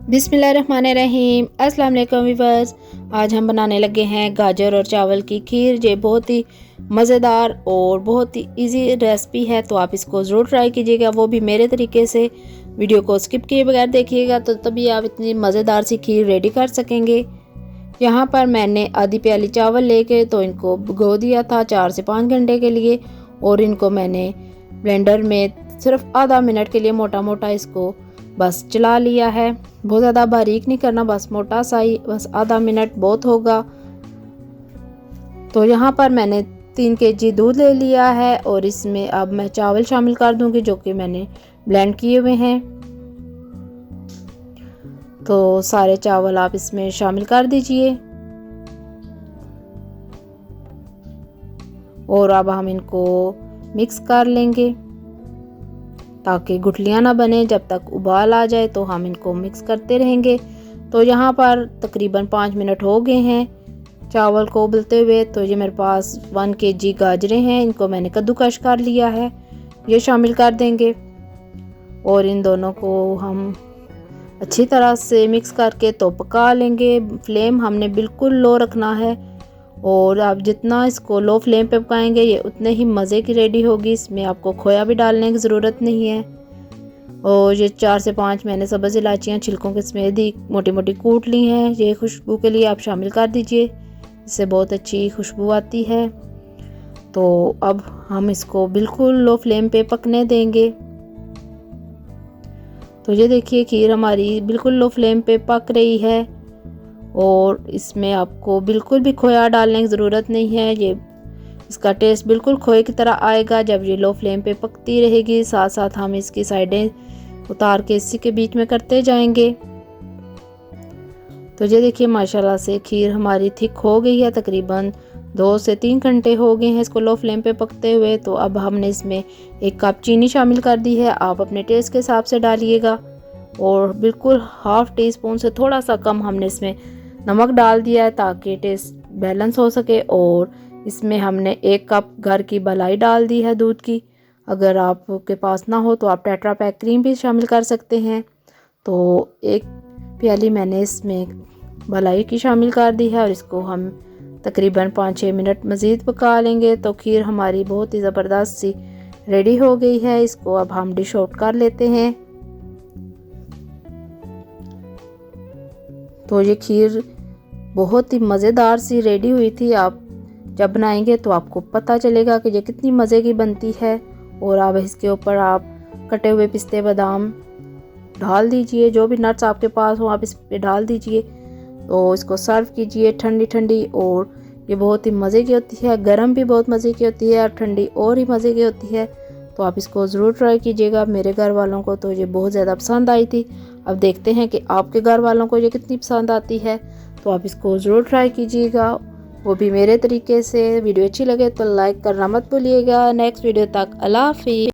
बिस्मिल्लाहिर्रहमानिर्रहीम। अस्सलाम वालेकुम व्यूअर्स। आज हम बनाने लगे हैं गाजर और चावल की खीर। ये बहुत ही मज़ेदार और बहुत ही इजी रेसिपी है, तो आप इसको ज़रूर ट्राई कीजिएगा, वो भी मेरे तरीके से। वीडियो को स्किप किए बगैर देखिएगा, तो तभी आप इतनी मज़ेदार सी खीर रेडी कर सकेंगे। यहाँ पर मैंने आधी प्याली चावल लेके तो इनको भिगो दिया था 4 से 5 घंटे के लिए, और इनको मैंने ब्लेंडर में सिर्फ आधा मिनट के लिए मोटा मोटा इसको बस चला लिया है। बहुत ज़्यादा बारीक नहीं करना, बस मोटा सा ही, बस आधा मिनट बहुत होगा। तो यहाँ पर मैंने 3 kg दूध ले लिया है, और इसमें अब मैं चावल शामिल कर दूंगी जो कि मैंने ब्लेंड किए हुए हैं। तो सारे चावल आप इसमें शामिल कर दीजिए, और अब हम इनको मिक्स कर लेंगे ताकि गुठलियाँ ना बने। जब तक उबाल आ जाए तो हम इनको मिक्स करते रहेंगे। तो यहाँ पर तकरीबन 5 मिनट हो गए हैं चावल को उबलते हुए। तो ये मेरे पास 1 kg गाजरें हैं, इनको मैंने कद्दूकश कर लिया है, ये शामिल कर देंगे। और इन दोनों को हम अच्छी तरह से मिक्स करके तो पका लेंगे। फ्लेम हमने बिल्कुल लो रखना है, और आप जितना इसको लो फ्लेम पे पकाएंगे ये उतने ही मज़े की रेडी होगी। इसमें आपको खोया भी डालने की ज़रूरत नहीं है। और ये 4 से 5 मैंने सब्ज़ इलायचियाँ छिलकों के समेत ही मोटी मोटी कूट ली हैं, ये खुशबू के लिए आप शामिल कर दीजिए, इससे बहुत अच्छी खुशबू आती है। तो अब हम इसको बिल्कुल लो फ्लेम पे पकने देंगे। तो ये देखिए खीर हमारी बिल्कुल लो फ्लेम पे पक रही है, और इसमें आपको बिल्कुल भी खोया डालने की ज़रूरत नहीं है। ये इसका टेस्ट बिल्कुल खोए की तरह आएगा जब ये लो फ्लेम पे पकती रहेगी। साथ साथ हम इसकी साइडें उतार के इसी के बीच में करते जाएंगे। तो ये देखिए माशाल्लाह से खीर हमारी थिक हो गई है, तकरीबन 2 से 3 घंटे हो गए हैं इसको लो फ्लेम पे पकते हुए। तो अब हमने इसमें 1 कप चीनी शामिल कर दी है, आप अपने टेस्ट के हिसाब से डालिएगा। और बिल्कुल ½ टीस्पून से थोड़ा सा कम हमने इसमें नमक डाल दिया है ताकि टेस्ट बैलेंस हो सके। और इसमें हमने 1 कप घर की मलाई डाल दी है दूध की। अगर आपके पास ना हो तो आप टेट्रा पैक क्रीम भी शामिल कर सकते हैं। तो 1 प्याली मैंने इसमें मलाई की शामिल कर दी है, और इसको हम तकरीबन 5-6 मिनट मज़ीद पका लेंगे। तो खीर हमारी बहुत ही ज़बरदस्त सी रेडी हो गई है। इसको अब हम डिश आउट कर लेते हैं। तो ये खीर बहुत ही मज़ेदार सी रेडी हुई थी। आप जब बनाएंगे तो आपको पता चलेगा कि ये कितनी मज़े की बनती है। और अब इसके ऊपर आप कटे हुए पिस्ते बादाम डाल दीजिए, जो भी नट्स आपके पास हो आप इस पे डाल दीजिए। तो इसको सर्व कीजिए ठंडी ठंडी, और ये बहुत ही मज़े की होती है। गरम भी बहुत मज़े की होती है, और ठंडी और ही मज़े की होती है। तो आप इसको ज़रूर ट्राई कीजिएगा। मेरे घर वालों को तो ये बहुत ज़्यादा पसंद आई थी। अब देखते हैं कि आपके घर वालों को ये कितनी पसंद आती है। तो आप इसको ज़रूर ट्राई कीजिएगा, वो भी मेरे तरीके से। वीडियो अच्छी लगे तो लाइक करना मत भूलिएगा। नेक्स्ट वीडियो तक अल्लाह हाफिज़।